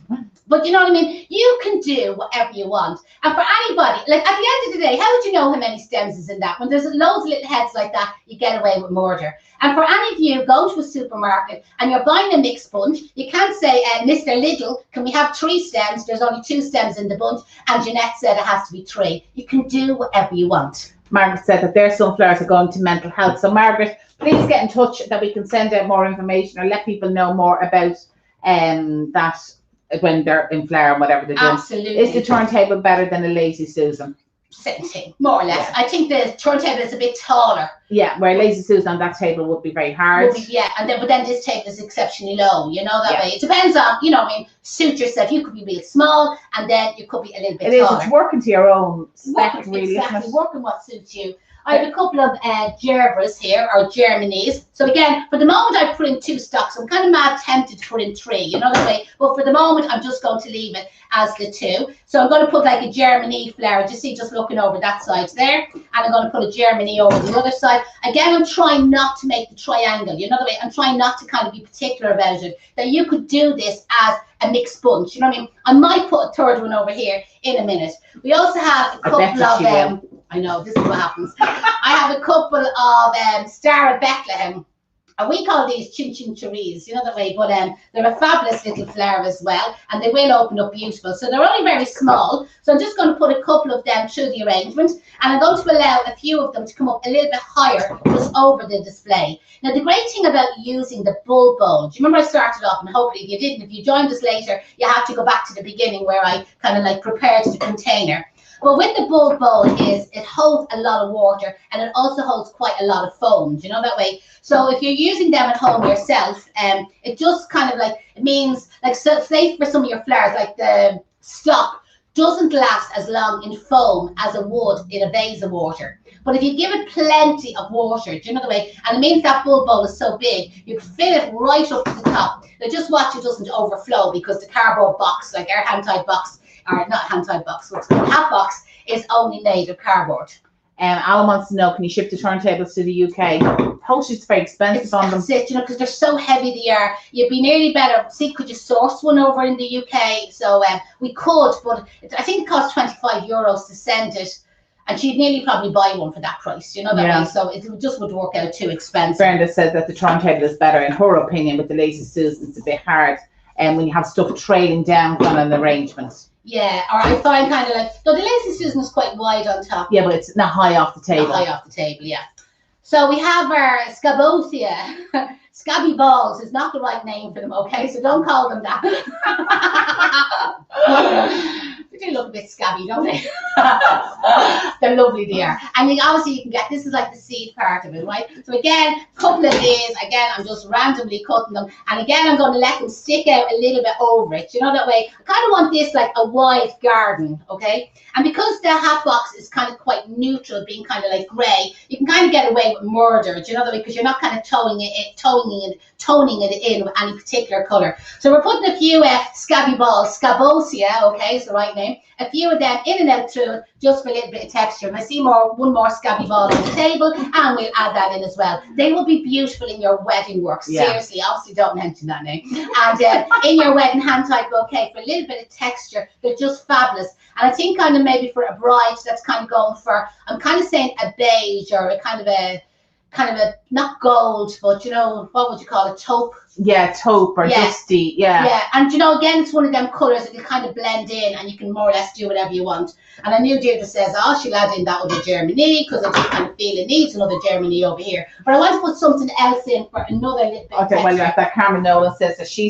But you know what I mean? You can do whatever you want. And for anybody, like at the end of the day, how would you know how many stems is in that? When there's loads of little heads like that, you get away with murder. And for any of you go to a supermarket and you're buying a mixed bunch, you can't say, Mr. Little, can we have 3 stems? There's only 2 stems in the bunch. And Jeanette said it has to be 3. You can do whatever you want. Margaret said that their sunflowers are going to mental health. So Margaret, please get in touch that we can send out more information or let people know more about that when they're in flower and whatever they're doing. Absolutely. Is the turntable better than a Lazy Susan? Same thing, more or less. Yeah. I think the turntable is a bit taller. Yeah, where Lazy Susan on that table would be very hard. Yeah, and then but then this table is exceptionally low, you know, that way. It depends on, you know, I mean, suit yourself. You could be real small and then you could be a little bit taller. It's working to your own spec, really. Exactly, working what suits you. I have a couple of gerbers here, or Germanies. So again, for the moment, I put in 2 stocks. I'm kind of mad tempted to put in 3, you know that way. But for the moment, I'm just going to leave it as the 2. So I'm going to put like a Germany flower, just looking over that side there. And I'm going to put a Germany over the other side. Again, I'm trying not to make the triangle, you know the way. I'm trying not to kind of be particular about it. That you could do this as a mixed bunch, you know what I mean? I might put a 3rd one over here in a minute. We also have a couple of I know, this is what happens. I have a couple of Star of Bethlehem. And we call these chin-chin-cheries, you know that way, but they're a fabulous little flower as well, and they will open up beautiful. So they're only very small, so I'm just going to put a couple of them through the arrangement, and I'm going to allow a few of them to come up a little bit higher, just over the display. Now, the great thing about using the bulb bowl, do you remember I started off, and hopefully if you didn't, if you joined us later, you have to go back to the beginning where I kind of like prepared the container. But with the bulb bowl is it holds a lot of water and it also holds quite a lot of foam, do you know that way? So if you're using them at home yourself, it just kind of like, it means like, so say for some of your flowers, like the stock doesn't last as long in foam as it would in a vase of water. But if you give it plenty of water, do you know the way? And it means that bulb bowl is so big, you can fill it right up to the top. Now just watch it doesn't overflow, because the cardboard box, like our hand-tied box, or not hand-tied box, what's called hat box, is only made of cardboard. Alan wants to know, can you ship the turntables to the UK? Postage very expensive on them. That's it, you know, because they're so heavy they are. You'd be nearly better. See, could you source one over in the UK? So we could, but I think it costs €25 to send it. And she'd nearly probably buy one for that price, you know that way. So it just would work out too expensive. Brenda said that the turntable is better, in her opinion, with the Lazy Susan. It's a bit hard. And when you have stuff trailing down on an arrangement. Yeah, or I find kind of like, no, the Lazy Susan is quite wide on top. Yeah, but it's not high off the table. Not high off the table, yeah. So we have our Scabosia. Scabby balls is not the right name for them, okay? So don't call them that. They do look a bit scabby, don't they? They're lovely, they are. And then obviously you can get, this is like the seed part of it, right? So again, a couple of these, again, I'm just randomly cutting them. And again, I'm going to let them stick out a little bit over it. You know, that way, I kind of want this like a wide garden, okay? And because the hat box is kind of quite neutral, being kind of like grey, you can kind of get away with murder, do you know that way? Because you're not kind of toning it in with any particular colour. So we're putting a few scabby balls, scabosia, okay, is the right name. A few of them in and out through it, just for a little bit of texture. And I see one more scabby ball on the table, and we'll add that in as well. They will be beautiful in your wedding work. Seriously, obviously don't mention that name. And in your wedding hand type bouquet, for a little bit of texture, they're just fabulous. And I think kind of maybe for a bride that's kind of going for, I'm kind of saying a beige or a kind of a not gold, but you know, what would you call it, taupe? Yeah, taupe or dusty, Yeah, and you know, again, it's one of them colours that you kind of blend in and you can more or less do whatever you want. And I knew Deirdre says, oh, she'll add in that other Germany because I just kind of feel it needs another Germany over here. But I want to put something else in for another little bit. Okay, well, that Carmen Nolan says that she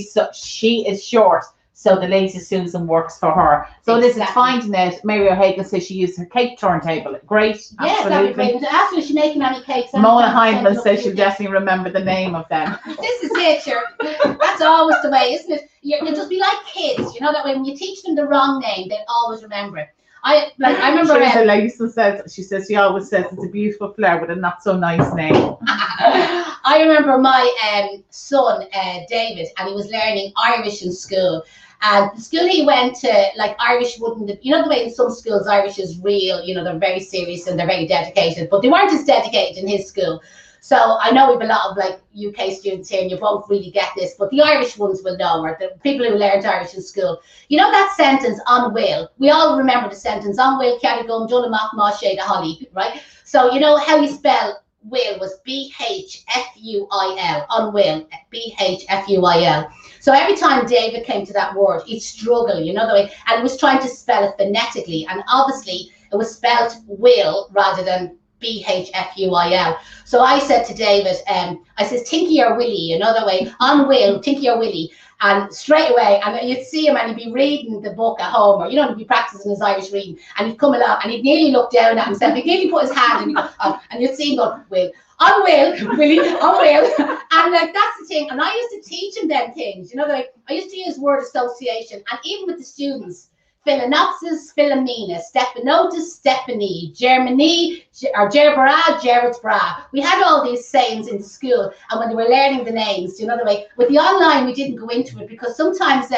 is short, so the Lazy Susan works for her. So this is finding out. Mary O'Hagan says she used her cake turntable. Great. Yeah, absolutely. That'd be great. Ask her if she's making any cakes. Mona Hindman says she'll definitely remember the name of them. This is it, sure. That's always the way, isn't it? You'll just be like kids, you know, that way when you teach them the wrong name, they'll always remember it. I remember Lisa says, she always says it's a beautiful flower with a not so nice name. I remember my son, David, and he was learning Irish in school. And the school he went to, like, Irish wouldn't, you know, the way in some schools Irish is real, you know, they're very serious and they're very dedicated, but they weren't as dedicated in his school. So I know we have a lot of like UK students here and you won't really get this, but the Irish ones will know, or the people who learned Irish in school. You know that sentence, on will? We all remember the sentence, on will, Carrigum, Dullamak, Moshe, the Holly, right? So you know how you spell will was B-H-F-U-I-L, on will, B-H-F-U-I-L. So every time David came to that word, he'd struggle, you know, the way, and he was trying to spell it phonetically, and obviously it was spelled will rather than B-H-F-U-I-L. So I said to David, I says, Tinky or Willie, you know, the way, on will, Tinky or Willie. And straight away, and you'd see him and he'd be reading the book at home, or, you know, he'd be practicing his Irish reading, and he'd come along and he'd nearly look down at himself, he'd nearly put his hand and he'd go, oh, and you'd see him go, will, on will, Willie, on will. And like, that's the thing. And I used to teach him them things, you know, like, I used to use word association, and even with the students, Philonopsis, Philomena, Stepanotis, Stephanie, Germany, or Gerbera, Gerritsbra. We had all these sayings in school, and when they were learning the names, you know, the way, with the online, we didn't go into it because sometimes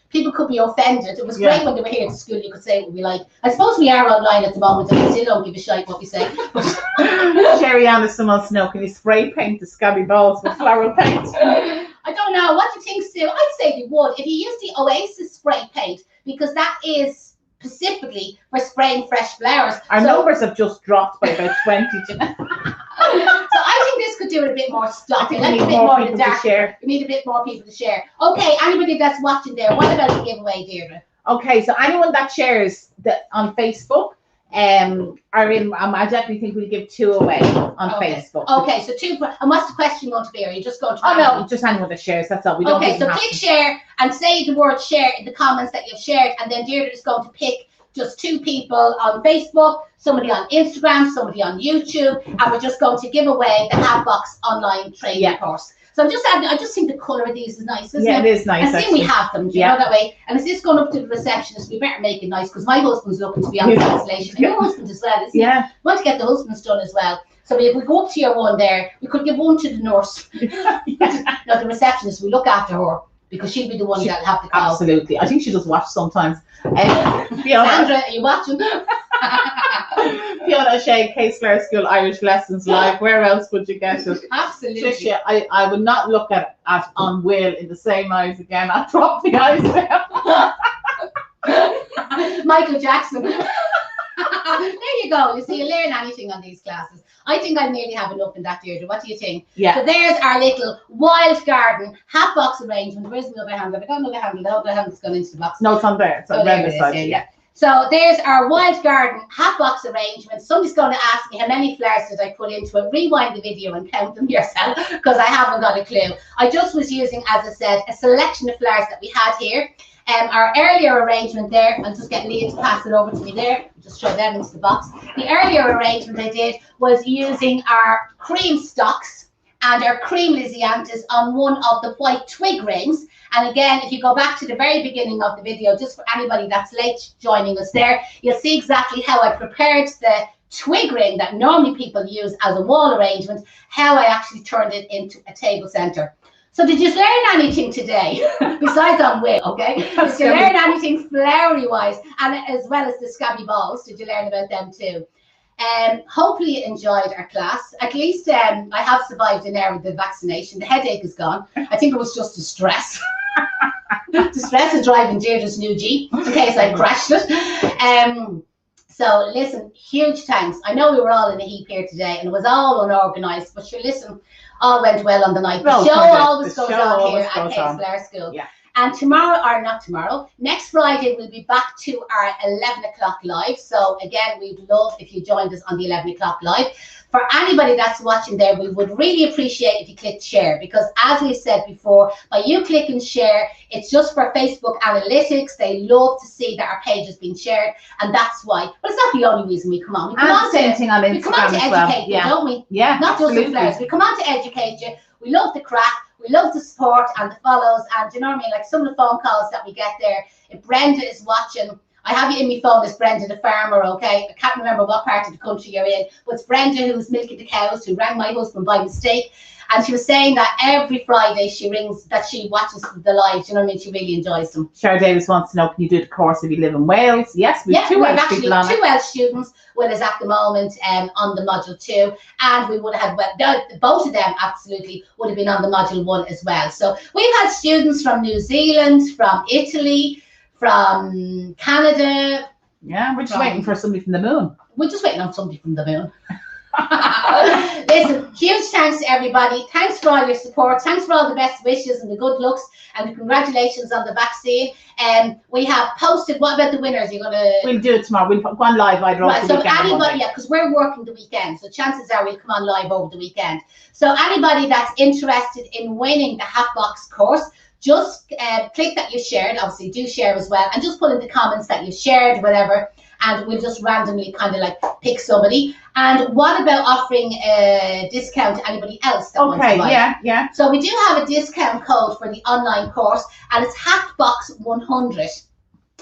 people could be offended. It was great when they were here at school, you could say what we like. I suppose we are online at the moment, and we still don't give a shite what we say. Sherry Anderson wants to know, can you spray paint the scabby balls with floral paint? I don't know. What do you think, Sue? I'd say they would. If you use the Oasis spray paint, because that is specifically for spraying fresh flowers. Our numbers have just dropped by about 20. So I think this could do it a bit more stock. We need a bit more in the dark. We need a bit more people to share. Okay, anybody that's watching there, what about the giveaway, Deirdre? Okay, so anyone that shares on Facebook, are in. I definitely think we'll give 2 away on Facebook. Okay, so 2. And what's the question going to be? Are you just going to? Oh no, just anyone that shares. That's all. We don't. Okay, so click share and say the word share in the comments that you've shared, and then Deirdre is going to pick just 2 people on Facebook, somebody on Instagram, somebody on YouTube, and we're just going to give away the Hatbox online training course. So I'm just adding, I just think the colour of these is nice, isn't it? Yeah, it is nice. And see, we have them, do you know that way? And is this going up to the receptionist? We better make it nice, because my husband's looking to be on Vaccination. And your husband as well, isn't he? Yeah. We want to get the husbands done as well. So if we go up to your one there, we could give one to the nurse. No, the receptionist, we look after her, because she'll be the one that'll have to call. Absolutely. I think she just watch sometimes. Sandra, are you watching? Fiona Shea, Case Flower School Irish Lessons Live. Where else would you get it? Absolutely. Tricia, I would not look at on Will in the same eyes again. I'll drop the eyes down. Michael Jackson. There you go. You see, you learn anything on these classes. I think I nearly have enough in that, Deirdre. What do you think? Yeah. So there's our little wild garden hat box arrangement. Where's the other hand? Have I got another hand? The other hand's gone into the box. No, it's on there. It's on the side. Yeah. So there's our wild garden hat box arrangement. Somebody's going to ask me how many flowers did I put into it. Rewind the video and count them yourself, because I haven't got a clue. I just was using, as I said, a selection of flowers that we had here. Our earlier arrangement there, I'll just get Leah to pass it over to me there, just throw them into the box. The earlier arrangement I did was using our cream stocks and our cream lisianthus on one of the white twig rings. And again, if you go back to the very beginning of the video, just for anybody that's late joining us there, you'll see exactly how I prepared the twig ring that normally people use as a wall arrangement, how I actually turned it into a table center. So did you learn anything today? Besides on wig, okay? Did you learn anything flowery wise, and as well as the scabby balls? Did you learn about them too? Hopefully you enjoyed our class. At least I have survived an hour with the vaccination. The headache is gone. I think it was just the stress. The stress of driving Deirdre's new Jeep in case I crashed it. So listen, huge thanks. I know we were all in a heap here today and it was all unorganised, but sure, listen, all went well on the night. The show always goes on here at Flowerschool. Yeah. And tomorrow, or not tomorrow, next Friday, we'll be back to our 11 o'clock live. So again, we'd love if you joined us on the 11 o'clock live. For anybody that's watching there, we would really appreciate if you clicked share, because as we said before, by you clicking share, it's just for Facebook analytics. They love to see that our page has been shared, and that's why. But it's not the only reason we come on. We come on to educate you, don't we? Yeah, not just the flowers. We come on to educate you. We love the crack. We love the support and the follows, and you know what I mean? Like some of the phone calls that we get there. If Brenda is watching, I have you in my phone as Brenda the farmer, okay? I can't remember what part of the country you're in, but it's Brenda who's milking the cows, who rang my husband by mistake. And she was saying that every Friday she rings, that she watches the lives, you know what I mean? She really enjoys them. Cheryl Davis wants to know, can you do the course if you live in Wales? Yes, we have two Welsh students with us at the moment on the module 2, and we would have had, both of them absolutely would have been on the module 1 as well. So we've had students from New Zealand, from Italy, from Canada. Yeah, we're just waiting for somebody from the moon. We're just waiting on somebody from the moon. Listen, huge thanks to everybody. Thanks for all your support. Thanks for all the best wishes and the good looks and the congratulations on the vaccine. We have posted. What about the winners? You're gonna? We'll do it tomorrow. We'll go on live either over the weekend. So anybody, yeah, because we're working the weekend, so chances are we'll come on live over the weekend. So anybody that's interested in winning the Hatbox course, just click that you shared. Obviously, do share as well, and just put in the comments that you shared, whatever. And we'll just randomly kind of like pick somebody. And what about offering a discount to anybody else that wants to buy? Yeah. So we do have a discount code for the online course, and it's Hatbox 100.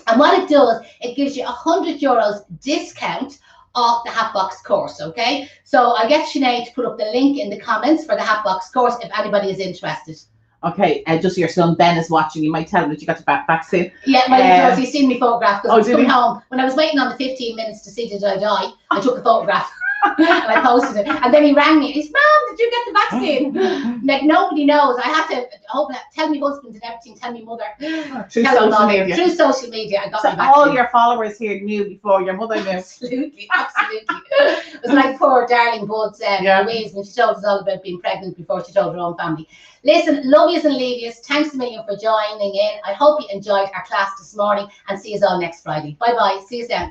And what it does, it gives you €100 discount off the Hatbox course, okay? So I'll get Sinead to put up the link in the comments for the Hatbox course if anybody is interested. Okay, just your son Ben is watching. You might tell him that you got your vaccine. Yeah, well, he's seen me photograph because I was coming home. When I was waiting on the 15 minutes to see did I die, I took a photograph and I posted it. And then he rang me. He's, Mom, did you get the vaccine? Like nobody knows. I had to tell my husband and everything, tell my mother. Through social media. Through social media, I got so my vaccine. All your followers here knew before your mother knew. Absolutely. It was like poor darling Bud's Louise when she told us all about being pregnant before she told her own family. Listen, love yous and leave yous. Thanks a million for joining in. I hope you enjoyed our class this morning, and see you all next Friday. Bye-bye. See you soon.